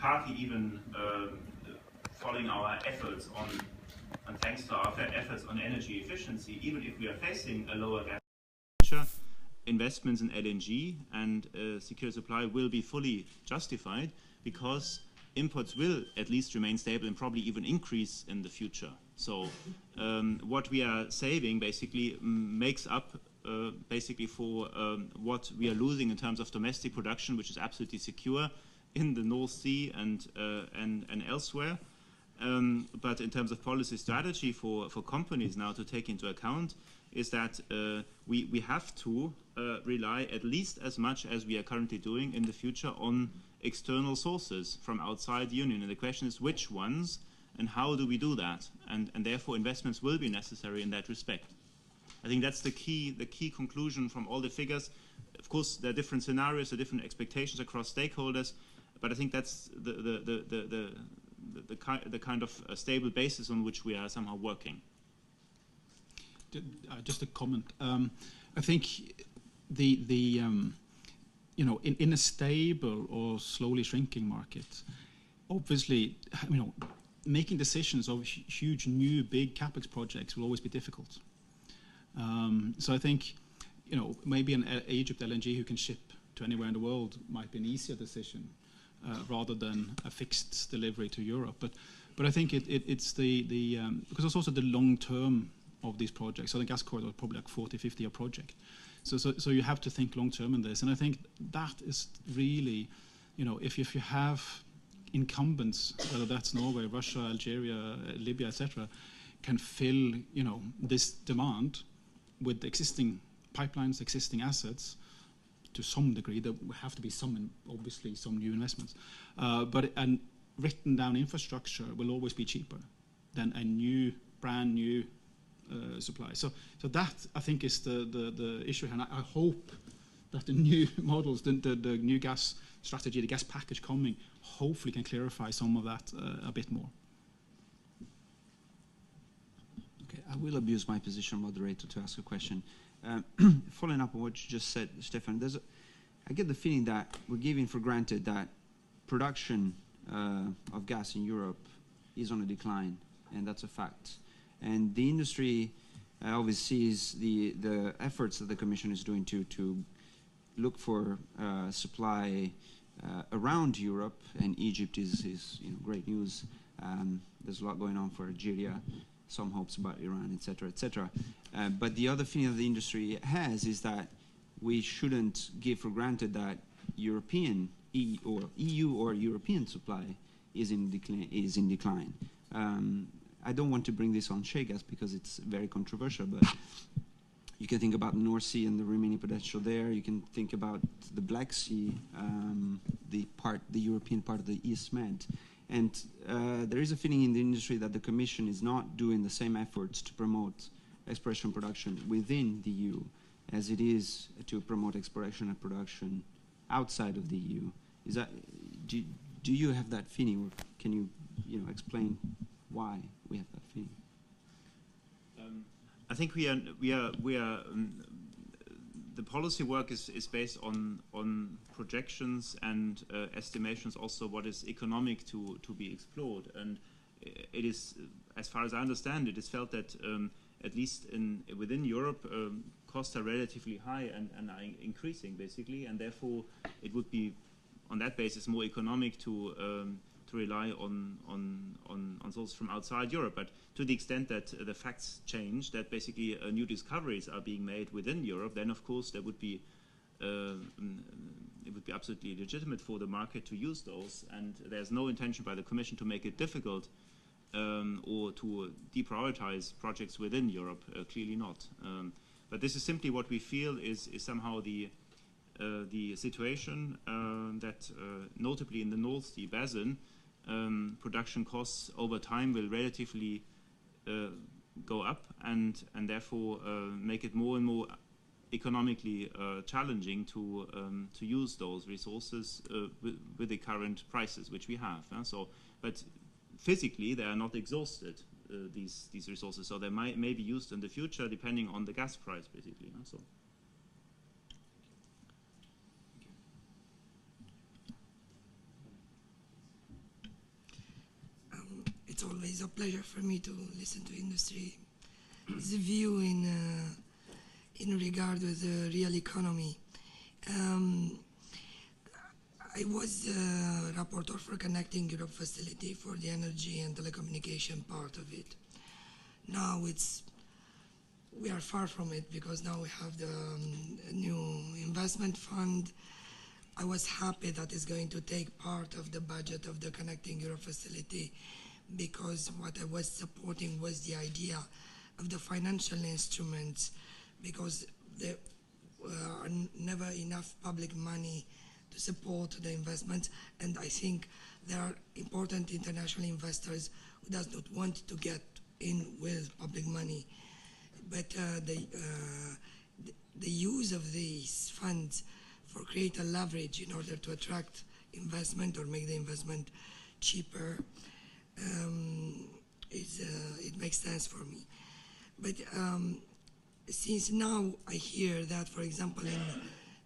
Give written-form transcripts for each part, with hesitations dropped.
partly even following our efforts on, and thanks to our efforts on energy efficiency, even if we are facing a lower gas future, investments in LNG and secure supply will be fully justified, because imports will at least remain stable and probably even increase in the future. So what we are saving basically makes up basically for what we are losing in terms of domestic production, which is absolutely secure in the North Sea and elsewhere. But in terms of policy strategy for companies now to take into account is that we have to rely at least as much as we are currently doing in the future on external sources from outside the Union. And the question is which ones and how do we do that? And therefore investments will be necessary in that respect. I think that's the key conclusion from all the figures. Of course, there are different scenarios, there are different expectations across stakeholders, but I think that's the kind of stable basis on which we are somehow working. Just a comment. I think you know, in a stable or slowly shrinking market, obviously, you know, making decisions of huge new big capex projects will always be difficult. So I think, you know, maybe an Egypt LNG who can ship to anywhere in the world might be an easier decision rather than a fixed delivery to Europe. But I think it's because it's also the long term of these projects. So the gas corridor is probably like 40-50-year project. So you have to think long term in this, and I think that is really, you know, if you have incumbents, whether that's Norway, Russia, Algeria, Libya, etc., can fill, you know, this demand with existing pipelines, existing assets, to some degree, there have to be some, obviously, some new investments. But written down infrastructure will always be cheaper than a brand new supply. So that, I think, is the issue, and I hope that the new models, the new gas strategy, the gas package coming, hopefully can clarify some of that a bit more. Okay, I will abuse my position, moderator, to ask a question. Following up on what you just said, Stefan, I get the feeling that we're giving for granted that production of gas in Europe is on a decline, and that's a fact. And the industry obviously sees the efforts that the Commission is doing to look for supply around Europe, and Egypt is you know, great news. There's a lot going on for Algeria, some hopes about Iran, etc., etc. But the other feeling that the industry has is that we shouldn't give for granted that European EU or European supply is in decline. I don't want to bring this on shale gas because it's very controversial, but you can think about the North Sea and the remaining potential there. You can think about the Black Sea, the European part of the East Med. And there is a feeling in the industry that the Commission is not doing the same efforts to promote exploration production within the EU as it is to promote exploration and production outside of the EU. Is that, do you have that feeling, or can you explain why we have that feeling? I think we are the policy work is based on projections and estimations, also what is economic to be explored, and it is, as far as I understand it, is felt that at least within Europe costs are relatively high and are increasing basically, and therefore it would be on that basis more economic to rely on sources from outside Europe. But to the extent that the facts change, that basically new discoveries are being made within Europe, then of course there would be it would be absolutely legitimate for the market to use those, and there's no intention by the Commission to make it difficult or to deprioritize projects within Europe, clearly not. But this is simply what we feel is somehow the situation that notably in the North Sea basin, production costs over time will relatively go up, and therefore make it more and more economically challenging to use those resources with the current prices which we have. But physically they are not exhausted, these resources, so they may be used in the future depending on the gas price, basically. So. it's a pleasure for me to listen to industry's view in regard with the real economy. I was rapporteur for Connecting Europe facility for the energy and telecommunication part of it. Now we are far from it because now we have the new investment fund. I was happy that it's going to take part of the budget of the Connecting Europe facility, because what I was supporting was the idea of the financial instruments, because there are never enough public money to support the investments, and I think there are important international investors who does not want to get in with public money. But the use of these funds for create a leverage in order to attract investment or make the investment cheaper, it makes sense for me. But since now I hear that, for example, in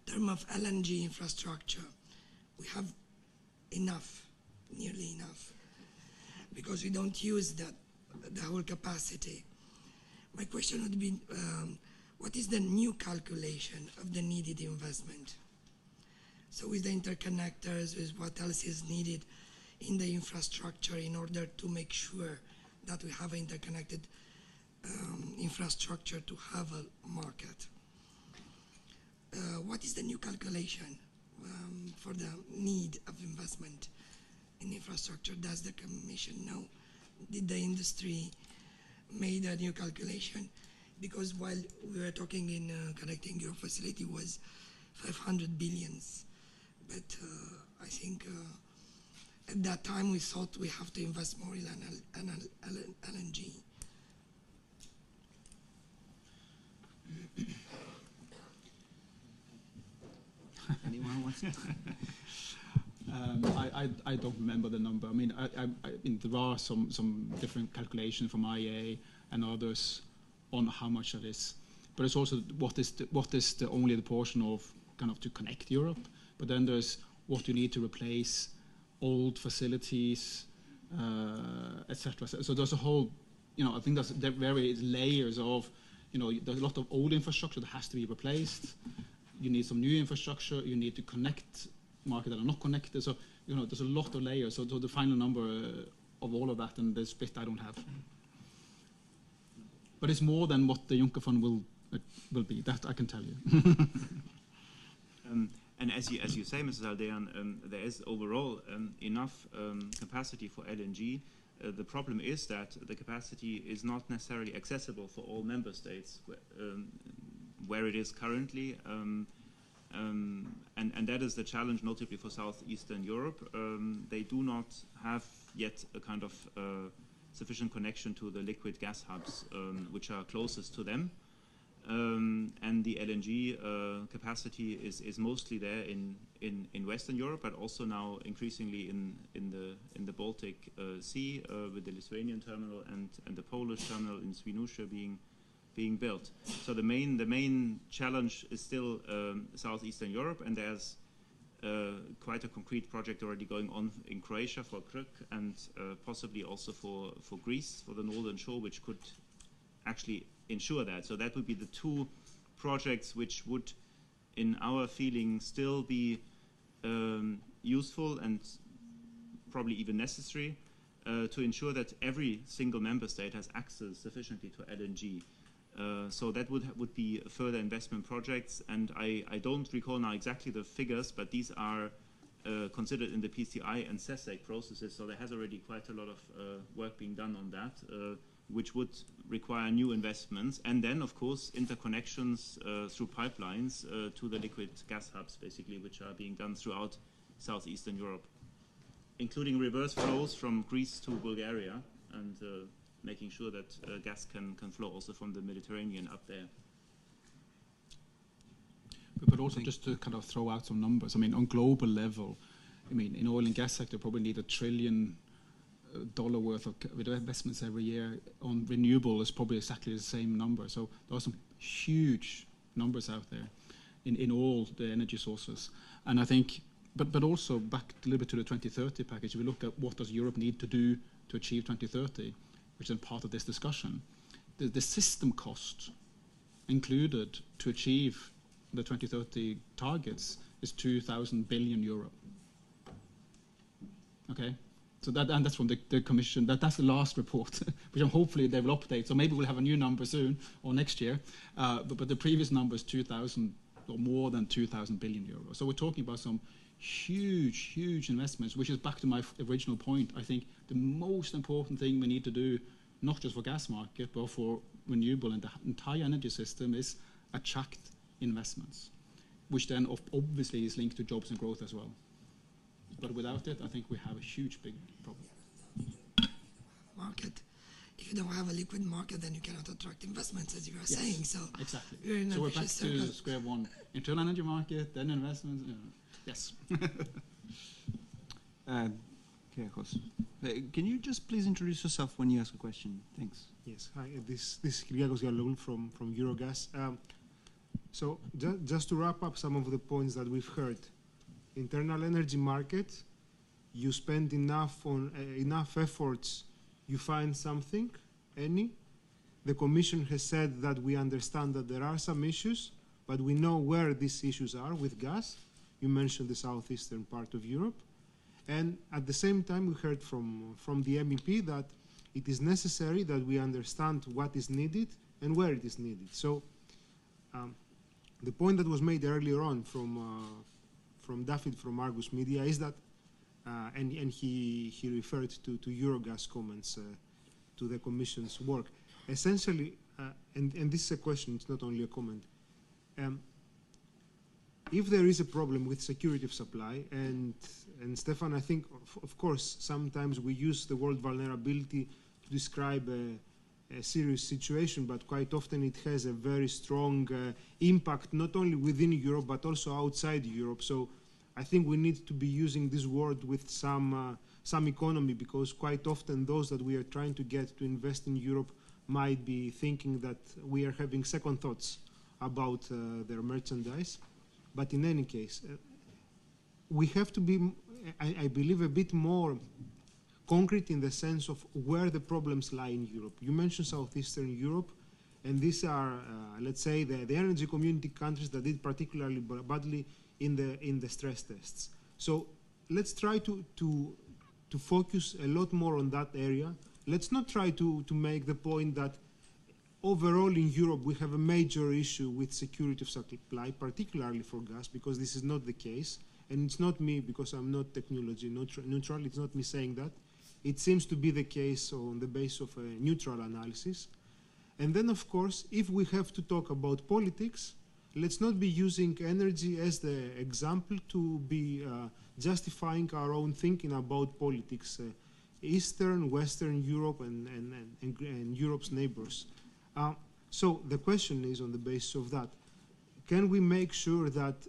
terms of LNG infrastructure, we have enough, nearly enough, because we don't use the whole capacity. My question would be, what is the new calculation of the needed investment? So with the interconnectors, with what else is needed in the infrastructure in order to make sure that we have an interconnected infrastructure to have a market. What is the new calculation for the need of investment in infrastructure? Does the Commission know? Did the industry made a new calculation? Because while we were talking in Connecting Europe facility was 500 billions, but I think at that time we thought we have to invest more in LNG. Anyone wants to? I don't remember the number. I mean, there are some different calculations from IEA and others on how much that is. But it's also what is the only the portion of kind of to connect Europe. But then there's what you need to replace old facilities, etc. So there's a whole, I think there's various layers of, there's a lot of old infrastructure that has to be replaced. You need some new infrastructure. You need to connect markets that are not connected. So, there's a lot of layers. So the final number of all of that and the split I don't have. But it's more than what the Juncker Fund will be. That I can tell you. And as you say, Mrs. Aldean, there is overall enough capacity for LNG. The problem is that the capacity is not necessarily accessible for all member states where it is currently. And that is the challenge, notably for Southeastern Europe. They do not have yet a kind of sufficient connection to the liquid gas hubs, which are closest to them. And the LNG capacity is mostly there in Western Europe, but also now increasingly in the Baltic Sea with the Lithuanian terminal and the Polish terminal in Świnoujście being built. So the main challenge is still Southeastern Europe, and there's quite a concrete project already going on in Croatia for Krk, and possibly also for Greece, for the Northern Shore, which could actually ensure that. So that would be the two projects which would, in our feeling, still be useful and probably even necessary to ensure that every single member state has access sufficiently to LNG. So that would be further investment projects, and I don't recall now exactly the figures, but these are considered in the PCI and CESEC processes, so there has already quite a lot of work being done on that, which would require new investments, and then of course interconnections through pipelines to the liquid gas hubs, basically, which are being done throughout Southeastern Europe, including reverse flows from Greece to Bulgaria, and making sure that gas can flow also from the Mediterranean up there. But also just to kind of throw out some numbers, I mean, on global level, I mean, in oil and gas sector, probably need $1 trillion worth of investments every year. On renewable is probably exactly the same number. So there are some huge numbers out there in all the energy sources. And I think but also back a little bit to the 2030 package, we look at what does Europe need to do to achieve 2030, which is part of this discussion. The system cost included to achieve the 2030 targets is 2,000 billion euro. Okay, so that's from the Commission. That's the last report, which hopefully they will update. So maybe we'll have a new number soon or next year. But the previous number is 2,000 or more than 2,000 billion euros. So we're talking about some huge investments, which is back to my original point. I think the most important thing we need to do, not just for gas market, but for renewable and the entire energy system, is attract investments, which then obviously is linked to jobs and growth as well. But without it, I think we have a huge, big problem. Market. If you don't have a liquid market, then you cannot attract investments, as you are saying. So exactly. We're We're back to square one. Internal energy market, then investments. Yes. Can you just please introduce yourself when you ask a question? Thanks. Yes. Hi. This is Kyriakos Galloglou from Eurogas. So just to wrap up some of the points that we've heard. Internal energy market, you spend enough efforts, you find something, any. The Commission has said that we understand that there are some issues, but we know where these issues are with gas. You mentioned the southeastern part of Europe. And at the same time, we heard from the MEP that it is necessary that we understand what is needed and where it is needed. So the point that was made earlier on from David from Argus Media is that, and he referred to Eurogas comments to the Commission's work. Essentially, and this is a question, it's not only a comment, if there is a problem with security of supply, and Stefan, I think, of course, sometimes we use the word vulnerability to describe a serious situation, but quite often it has a very strong impact, not only within Europe, but also outside Europe. So I think we need to be using this word with some economy, because quite often those that we are trying to get to invest in Europe might be thinking that we are having second thoughts about their merchandise. But in any case, we have to be, I believe, a bit more concrete in the sense of where the problems lie in Europe. You mentioned Southeastern Europe, and these are, let's say, the energy community countries that did particularly badly in the stress tests. So let's try to focus a lot more on that area. Let's not try to make the point that overall in Europe we have a major issue with security of supply, particularly for gas, because this is not the case. And it's not me, because I'm not technology neutral, it's not me saying that. It seems to be the case on the basis of a neutral analysis. And then, of course, if we have to talk about politics, let's not be using energy as the example to be justifying our own thinking about politics, Eastern, Western Europe, and Europe's neighbors. So the question is, on the basis of that, can we make sure that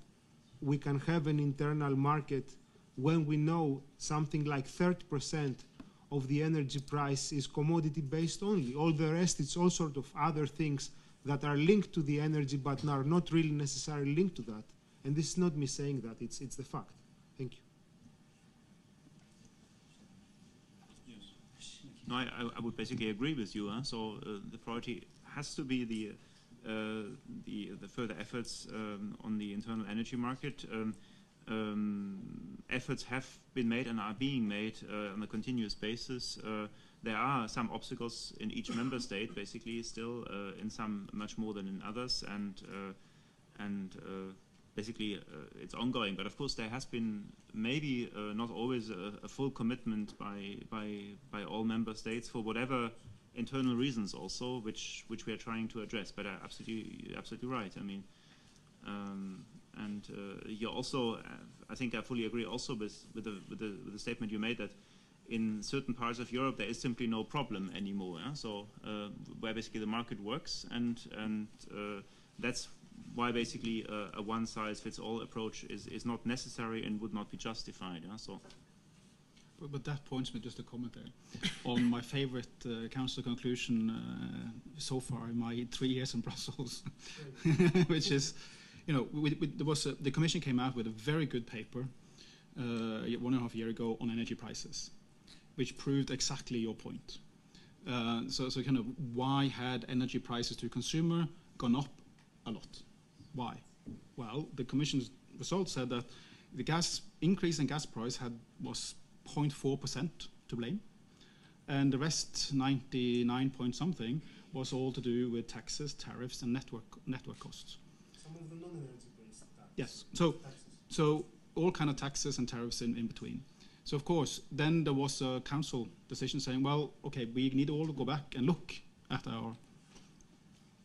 we can have an internal market when we know something like 30% of the energy price is commodity based only? All the rest, it's all sort of other things that are linked to the energy but are not really necessarily linked to that. And this is not me saying that, it's the fact. Thank you. No, I would basically agree with you. So the priority has to be the further efforts on the internal energy market. Efforts have been made and are being made on a continuous basis. There are some obstacles in each member state, basically, still, in some much more than in others, and basically it's ongoing. But of course, there has been maybe not always a full commitment by all member states for whatever internal reasons, also, which we are trying to address. But absolutely right. I mean. And you also, I think I fully agree also with the statement you made that in certain parts of Europe there is simply no problem anymore. So where basically the market works, and that's why basically a one-size-fits-all approach is not necessary and would not be justified. So. But that points me just a comment there on my favorite council conclusion so far in my 3 years in Brussels, which is, you know, there was the Commission came out with a very good paper 1.5 years ago on energy prices, which proved exactly your point. So kind of why had energy prices to consumer gone up a lot? Why? Well, the Commission's results said that the gas increase in gas price was 0.4% to blame, and the rest, 99 point something, was all to do with taxes, tariffs, and network costs. Some of the non-energy based taxes. Yes. Taxes. So all kind of taxes and tariffs in between. So of course, then there was a council decision saying, well, okay, we need all to go back and look at our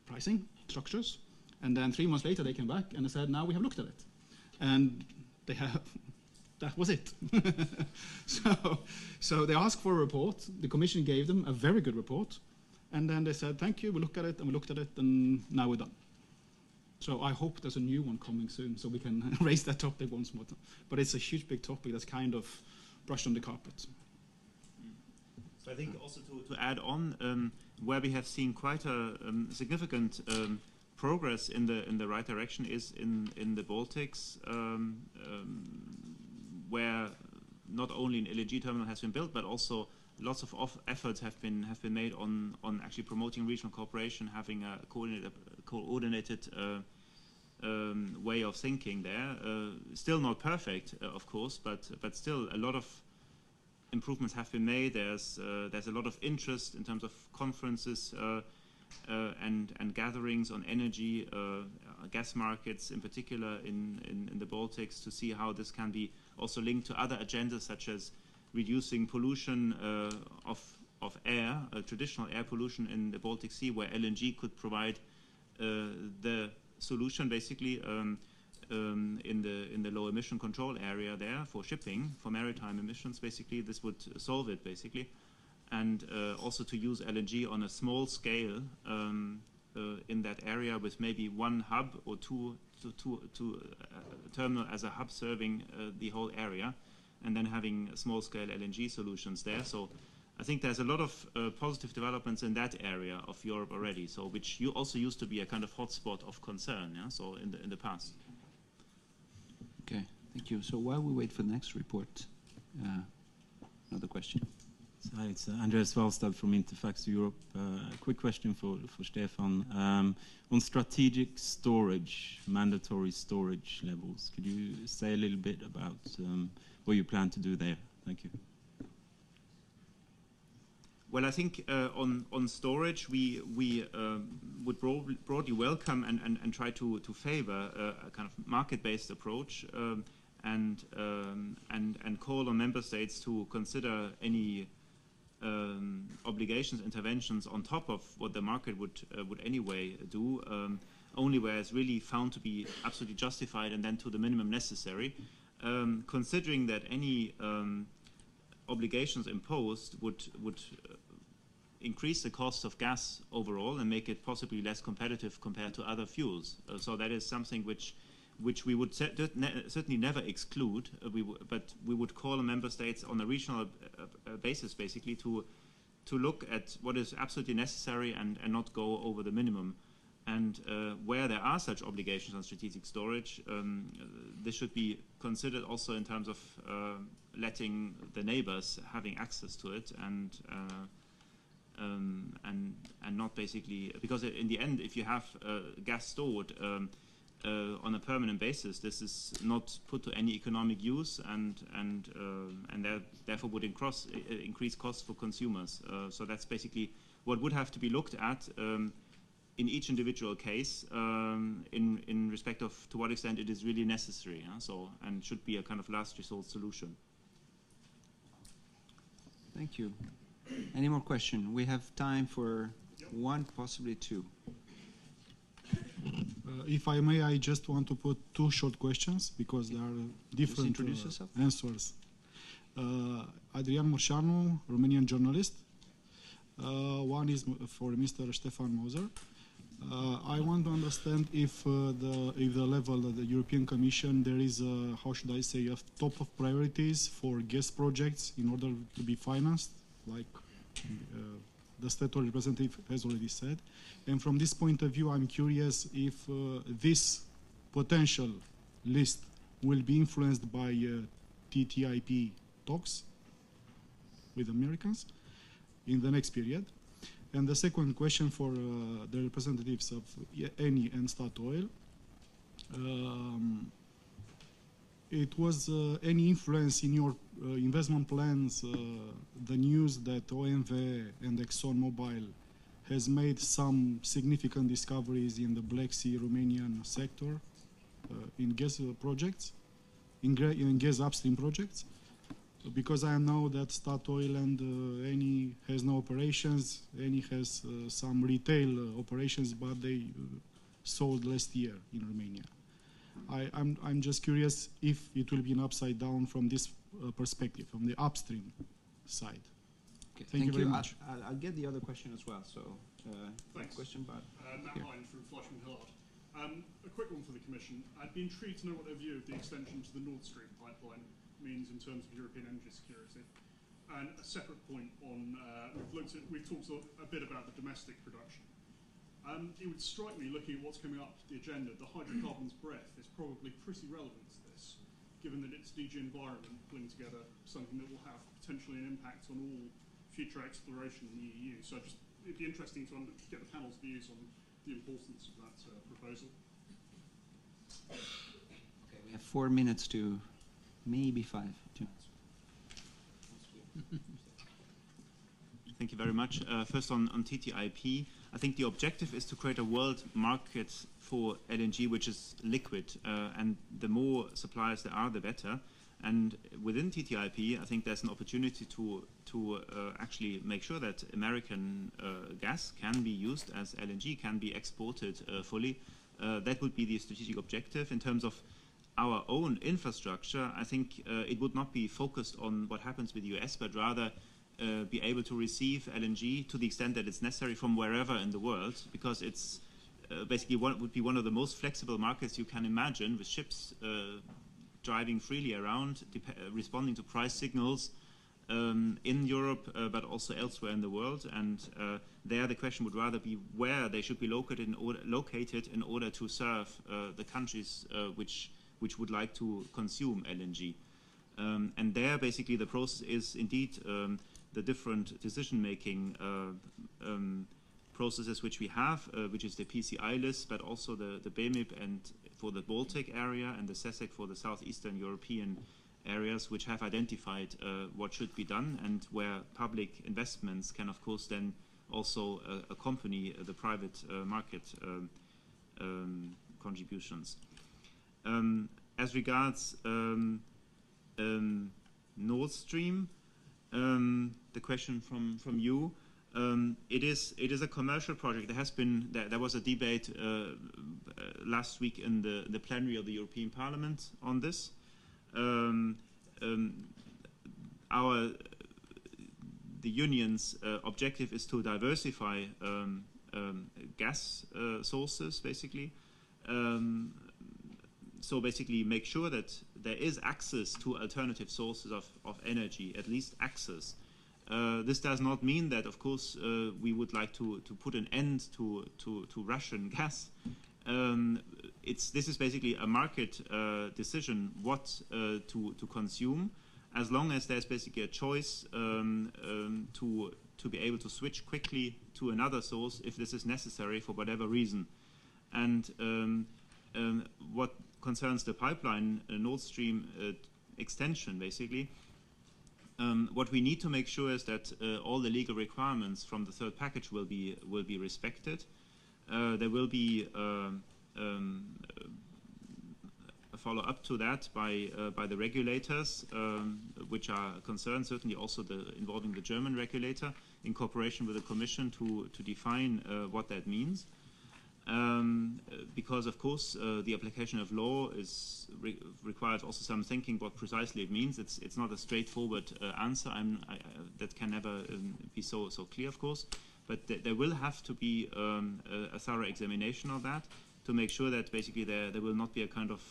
pricing structures. And then 3 months later, they came back and they said, now we have looked at it. And they have, that was it. So they asked for a report. The Commission gave them a very good report. And then they said, thank you, we looked at it, and we looked at it, and now we're done. So I hope there's a new one coming soon so we can raise that topic once more. But it's a huge, big topic that's kind of brushed on the carpet. So I think also to add on, where we have seen quite a significant progress in the right direction is in the Baltics, where not only an LNG terminal has been built, but also lots of efforts have been made on actually promoting regional cooperation, having a coordinated way of thinking there. Still not perfect, of course, but still a lot of improvements have been made. There's a lot of interest in terms of conferences and gatherings on energy, gas markets in particular in the Baltics, to see how this can be also linked to other agendas such as reducing pollution of air, traditional air pollution in the Baltic Sea, where LNG could provide the solution basically in the low emission control area there for shipping, for maritime emissions basically. This would solve it basically. And also to use LNG on a small scale in that area with maybe one hub or two terminal as a hub serving the whole area, and then having small-scale LNG solutions there. So I think there's a lot of positive developments in that area of Europe already, so which you also used to be a kind of hotspot of concern, yeah? So in the past. Okay, thank you. So while we wait for the next report, another question. Hi, it's Andreas Wallstad from Interfax Europe. A quick question for Stefan. On strategic storage, mandatory storage levels, could you say a little bit about what you plan to do there? Thank you. Well, I think on storage, we would broadly welcome and try to favor a kind of market-based approach and call on member states to consider any obligations, interventions on top of what the market would anyway do, only where it's really found to be absolutely justified and then to the minimum necessary, considering that any obligations imposed would increase the cost of gas overall and make it possibly less competitive compared to other fuels. So that is something which we would certainly never exclude, but we would call on member states on a regional basis basically to look at what is absolutely necessary and not go over the minimum. And where there are such obligations on strategic storage, this should be considered also in terms of letting the neighbors having access to it and not basically, because in the end, if you have gas stored on a permanent basis, this is not put to any economic use and therefore would increase costs for consumers. So that's basically what would have to be looked at in each individual case in respect of to what extent it is really necessary. So and should be a kind of last resort solution. Thank you. Any more questions? We have time for one, possibly two. If I may, I just want to put two short questions because there are different answers. Adrian Murșanu, Romanian journalist. One is for Mr. Stefan Moser. I want to understand if the level of the European Commission there is a, how should I say, a top of priorities for gas projects in order to be financed, like the state representative has already said. And from this point of view, I'm curious if this potential list will be influenced by TTIP talks with Americans in the next period? And the second question for the representatives of Eni and Statoil. It was any influence in your investment plans, the news that OMV and ExxonMobil has made some significant discoveries in the Black Sea Romanian sector in gas projects, in gas upstream projects? Because I know that Statoil and Eni has no operations. Eni has some retail operations, but they sold last year in Romania. I'm just curious if it will be an upside down from this perspective, from the upstream side. Okay, thank you very much. I'll get the other question as well. So, thanks. Question, but Matt Hine from Flushing Hillard. A quick one for the Commission. I'd be intrigued to know what their view of the extension to the Nord Stream pipeline means in terms of European energy security. And a separate point on, we've talked a bit about the domestic production. It would strike me, looking at what's coming up the agenda, the hydrocarbons breath is probably pretty relevant to this, given that it's DG Environment pulling together something that will have potentially an impact on all future exploration in the EU. So it'd be interesting to get the panel's views on the importance of that proposal. okay, we have 4 minutes to maybe 5 to answer. Thank you very much. First on TTIP, I think the objective is to create a world market for LNG which is liquid, and the more suppliers there are, the better. And within TTIP, I think there's an opportunity to actually make sure that American gas can be used as LNG, can be exported fully. That would be the strategic objective. In terms of our own infrastructure, I think it would not be focused on what happens with the US, but rather be able to receive LNG to the extent that it's necessary from wherever in the world, because it's basically would be one of the most flexible markets you can imagine, with ships driving freely around, responding to price signals in Europe, but also elsewhere in the world. And there the question would rather be where they should be located in order to serve the countries which would like to consume LNG. And there basically the process is indeed the different decision-making processes which we have, which is the PCI list, but also the BEMIP and for the Baltic area and the CESEC for the southeastern European areas, which have identified what should be done, and where public investments can of course then also accompany the private market contributions. As regards Nord Stream, the question from you, it is a commercial project. There was a debate last week in the plenary of the European Parliament on this. The union's objective is to diversify gas sources, basically. So basically make sure that there is access to alternative sources of energy, at least access. This does not mean that, of course, we would like to put an end to Russian gas. This is basically a market decision what to consume, as long as there's basically a choice to be able to switch quickly to another source if this is necessary for whatever reason. And what concerns the pipeline Nord Stream extension, basically, what we need to make sure is that all the legal requirements from the third package will be respected. There will be a follow-up to that by the regulators, which are concerned, certainly also involving the German regulator, in cooperation with the Commission to define what that means. Because of course the application of law requires also some thinking what precisely it means. It's not a straightforward answer. That can never be so clear, of course. But there will have to be a thorough examination of that to make sure that basically there will not be a kind of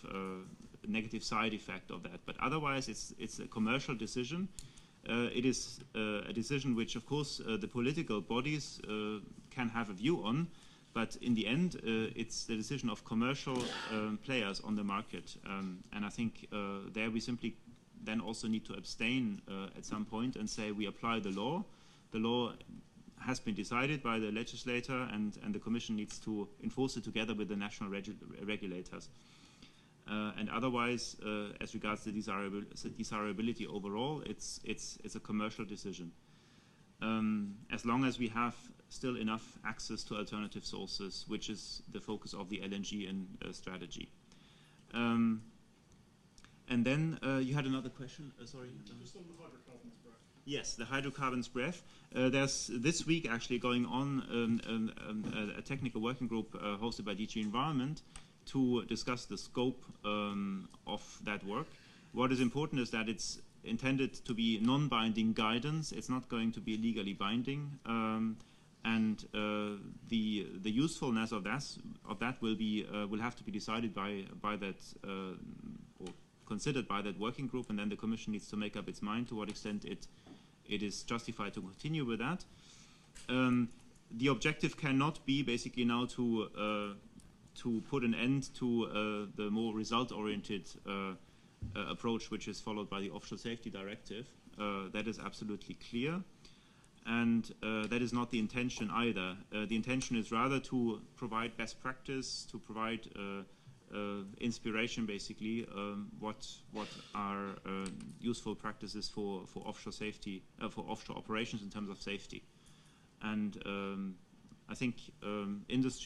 negative side effect of that. But otherwise, it's a commercial decision. It is a decision which, of course, the political bodies can have a view on. But in the end, it's the decision of commercial players on the market. And I think there we simply then also need to abstain at some point and say we apply the law. The law has been decided by the legislator, and the Commission needs to enforce it together with the national regulators. And otherwise, as regards the desirability overall, it's a commercial decision. As long as we have still enough access to alternative sources, which is the focus of the LNG strategy. And then you had another question. Sorry. Just on the hydrocarbons breath. Yes, the hydrocarbons breath. There's this week actually going on a technical working group hosted by DG Environment to discuss the scope of that work. What is important is that it's intended to be non-binding guidance. It's not going to be legally binding, and the usefulness of that will have to be decided by that or considered by that working group, and then the Commission needs to make up its mind to what extent it is justified to continue with that. The objective cannot be basically now to put an end to the more result-oriented approach which is followed by the Offshore Safety Directive. That is absolutely clear, and that is not the intention either. The intention is rather to provide best practice, to provide inspiration, basically, what are useful practices for offshore safety, for offshore operations in terms of safety. And I think industry